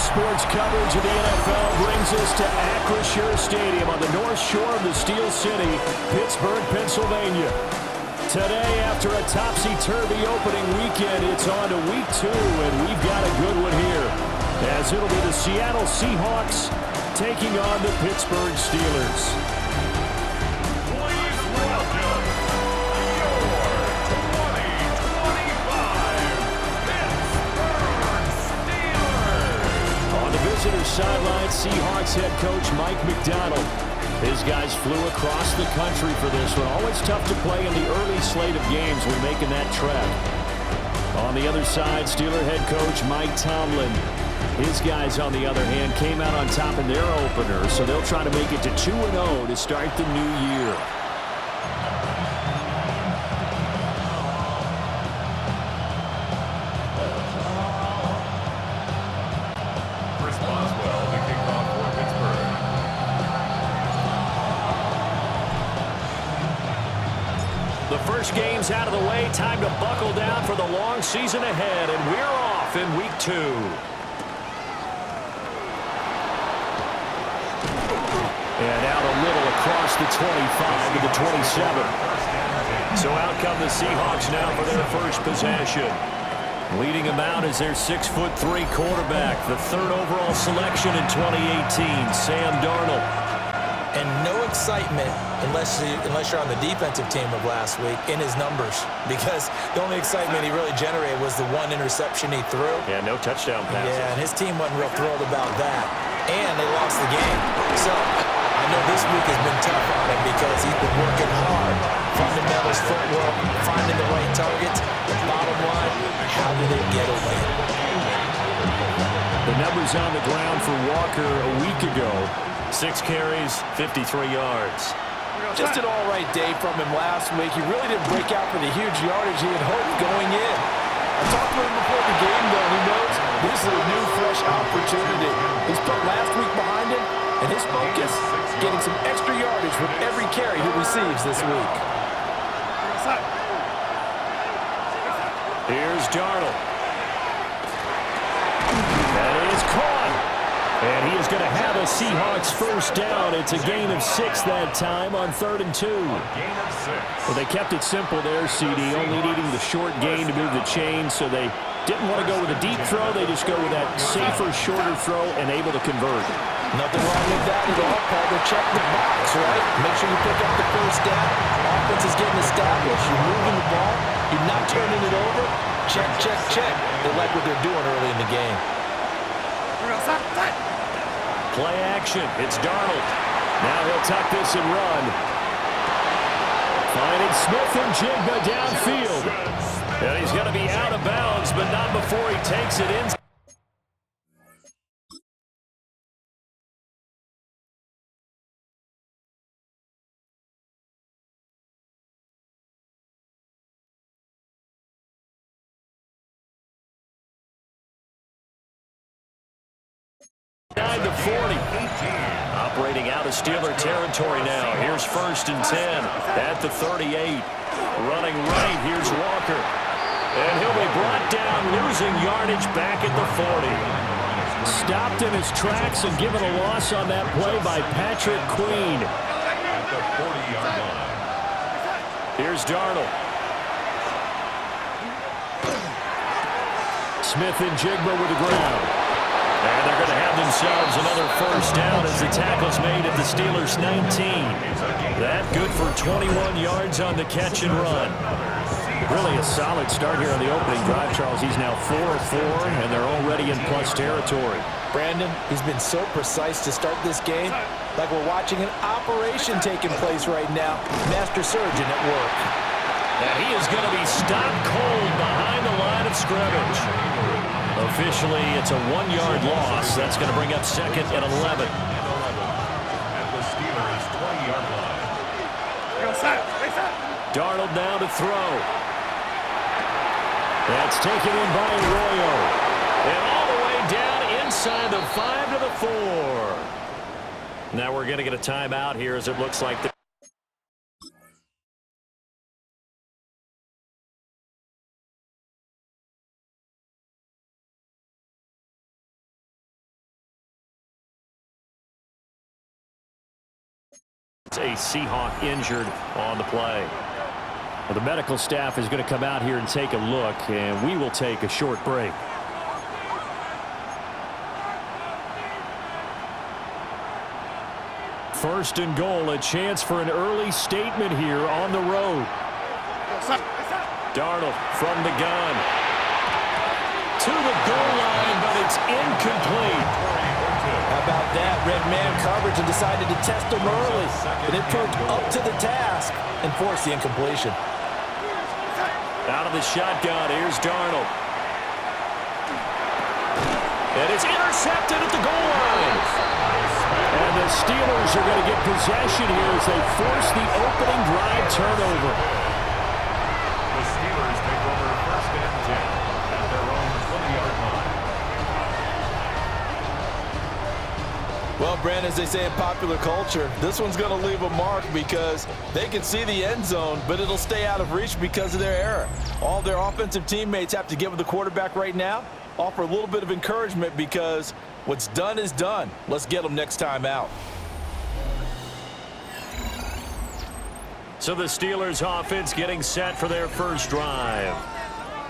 Sports coverage of the NFL brings us to Acrisure Stadium on the north shore of the Steel City, Pittsburgh, Pennsylvania. Today, after a topsy-turvy opening weekend, it's on to week 2, and we've got a good one here, as it'll be the Seattle Seahawks taking on the Pittsburgh Steelers. Visitor sideline, Seahawks head coach Mike McDonald. His guys flew across the country for this one. Always tough to play in the early slate of games when making that trek. On the other side, Steeler head coach Mike Tomlin. His guys, on the other hand, came out on top in their opener, so they'll try to make it to 2-0 to start the new year. The first game's out of the way. Time to buckle down for the long season ahead, and we're off in week 2. And out a little across the 25 to the 27. So out come the Seahawks now for their first possession. Leading them out is their 6'3" quarterback, the 3rd overall selection in 2018, Sam Darnold. And no excitement unless you're on the defensive team of last week in his numbers, because the only excitement he really generated was the 1 interception he threw. Yeah, no touchdown passes. Yeah, and his team wasn't real thrilled about that. And they lost the game. So I know this week has been tough on him because he's been working hard. Fundamentals, footwork, finding the right targets. The bottom line, how did they get a win? The numbers on the ground for Walker a week ago. 6 carries, 53 yards. Just an all-right day from him last week. He really didn't break out for the huge yardage he had hoped going in. I talked to him before the game, though. He knows this is a new, fresh opportunity. He's put last week behind him, and his focus, getting some extra yardage with every carry he receives this week. Here's Darnold. That is caught. And he is going to have a Seahawks first down. It's a gain of 6 that time on 3rd and 2. Well, they kept it simple there, CD, only needing the short gain to move the chains, so they didn't want to go with a deep throw. They just go with that safer, shorter throw and able to convert. Nothing wrong with that at all, Paul. They check the box, right? Make sure you pick up the first down. Offense is getting established. You're moving the ball. You're not turning it over. Check, check, check. They like what they're doing early in the game. Play action. It's Darnold. Now he'll tuck this and run. Finding Smith and Jigba downfield. And he's going to be out of bounds, but not before he takes it in. To 40. Operating out of Steeler territory now. Here's 1st and 10 at the 38. Running right, here's Walker. And he'll be brought down, losing yardage back at the 40. Stopped in his tracks and given a loss on that play by Patrick Queen. Here's Darnold. Smith and Jigba with the ground. And they're going to have themselves another first down as the tackle's made at the Steelers' 19. That good for 21 yards on the catch and run. Really a solid start here on the opening drive, Charles. He's now 4 of 4, and they're already in plus territory. Brandon, he's been so precise to start this game, like we're watching an operation taking place right now. Master surgeon at work. And he is going to be stopped cold behind the line of scrimmage. Officially, it's a 1-yard loss. That's going to bring up 2nd and 11. Darnold now to throw. That's taken in by Arroyo. And all the way down inside the 5 to the 4. Now we're going to get a timeout here as it looks like the A Seahawk injured on the play. Well, the medical staff is going to come out here and take a look, and we will take a short break. First and goal, a chance for an early statement here on the road. Darnold from the gun. To the goal line, but it's incomplete. How about that? Red man coverage and decided to test him early. But it proved up to the task and forced the incompletion. Out of the shotgun, here's Darnold. And it's intercepted at the goal line. And the Steelers are going to get possession here as they force the opening drive turnover. The Steelers take over 1st and 10 at their own 20-yard line. Well, Brandon, as they say in popular culture, this one's going to leave a mark because they can see the end zone, but it'll stay out of reach because of their error. All their offensive teammates have to get with the quarterback right now, offer a little bit of encouragement because what's done is done. Let's get them next time out. So the Steelers offense getting set for their first drive.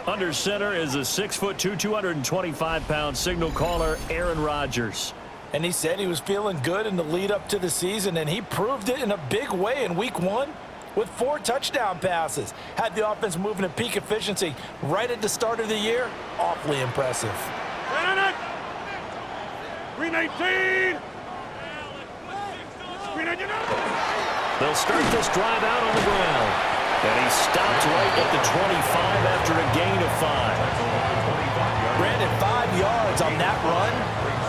Under center is a 6'2", 225-pound signal caller, Aaron Rodgers. And he said he was feeling good in the lead up to the season, and he proved it in a big way in week 1 with 4 touchdown passes. Had the offense moving at peak efficiency right at the start of the year. Awfully impressive. 319. They'll start this drive out on the ground. And he stopped right at the 25 after a gain of 5. Brandon, 5 yards on that run.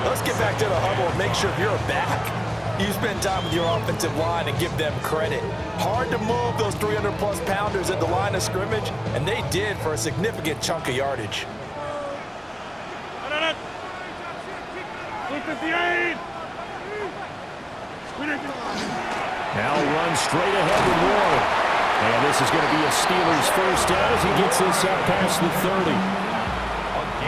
Let's get back to the huddle and make sure you're a back. You spend time with your offensive line and give them credit. Hard to move those 300-plus pounders at the line of scrimmage, and they did for a significant chunk of yardage. 258. Now runs straight ahead with Ward. And this is going to be a Steelers first down as he gets this up past the 30.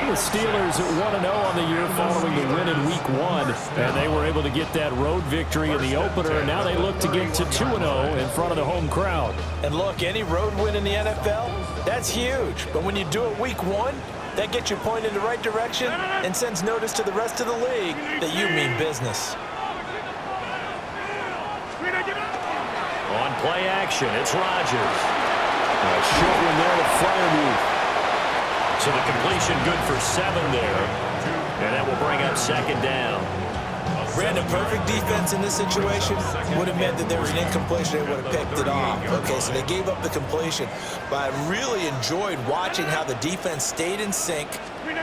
The Steelers at 1-0 on the year following the win in week 1. And they were able to get that road victory in the opener. And now they look to get to 2-0 in front of the home crowd. And look, any road win in the NFL, that's huge. But when you do it week 1, that gets you pointed in the right direction and sends notice to the rest of the league that you mean business. On play action, it's Rodgers. A short one there to Freiermuth. So the completion good for 7 there. And that will bring up 2nd down. Brandon, perfect defense in this situation would have meant that there was an incompletion. They would have picked it off. Okay, so they gave up the completion. But I really enjoyed watching how the defense stayed in sync,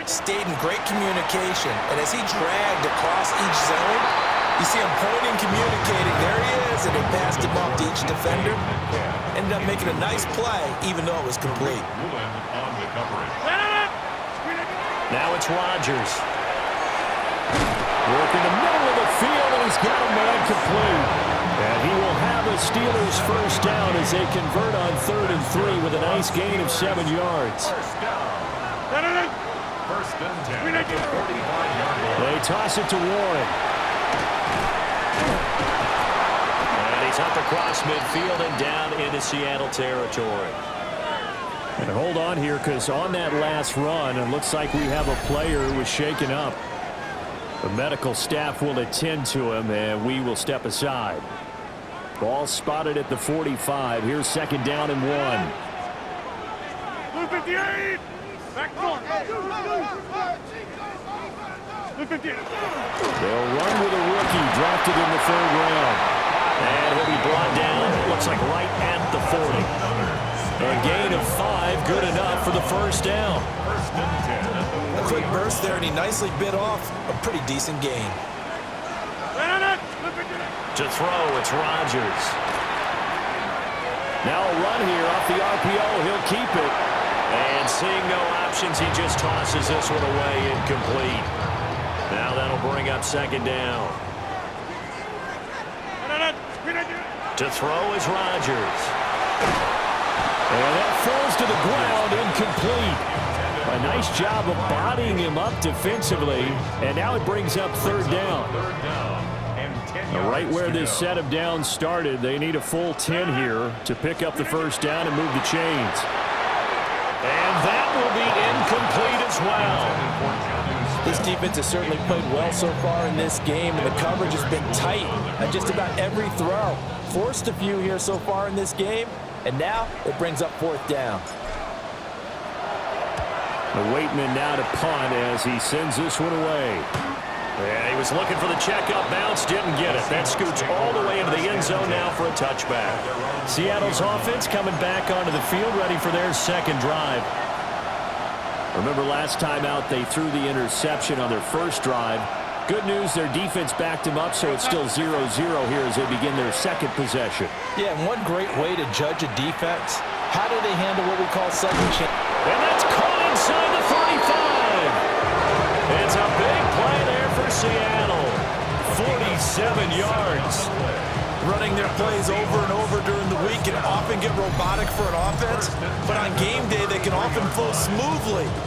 stayed in great communication. And as he dragged across each zone, you see him pointing, communicating. There he is, and they passed him off to each defender. Ended up making a nice play, even though it was complete. Now it's Rodgers. Working the middle of the field, and he's got a man complete. And he will have a Steelers first down as they convert on 3rd and 3 with a nice gain of 7 yards. First and 10 at the 45-yard line. They toss it to Warren. And he's up across midfield and down into Seattle territory. And hold on here, because on that last run, it looks like we have a player who was shaken up. The medical staff will attend to him, and we will step aside. Ball spotted at the 45. Here's 2nd down and 1. 258. Back four. 258. They'll run with a rookie drafted in the 3rd round. And he'll be brought down, looks like right at the 40. A gain of 5, good enough for the first down. A quick burst there, and he nicely bit off a pretty decent gain. To throw, it's Rodgers. Now a run here off the RPO. He'll keep it. And seeing no options, he just tosses this one away incomplete. Now that'll bring up 2nd down. To throw is Rodgers. And that falls to the ground, incomplete. A nice job of bodying him up defensively. And now it brings up 3rd down. Now, right where this set of downs started, they need a full 10 here to pick up the first down and move the chains. And that will be incomplete as well. This defense has certainly played well so far in this game, and the coverage has been tight at just about every throw. Forced a few here so far in this game, and now it brings up fourth down. The Waitman now to punt as he sends this one away. And he was looking for the checkup bounce, didn't get it. That scoots all the way into the end zone now for a touchback. Seattle's offense coming back onto the field, ready for their second drive. Remember last time out, they threw the interception on their first drive. Good news, their defense backed him up, so it's still 0-0 here as they begin their second possession. Yeah, and one great way to judge a defense, how do they handle what we call second chance? And that's caught inside the 35. It's a big play there for Seattle. 47 yards. Running their plays over and over during the week can often get robotic for an offense, but on game day they can often flow smoothly.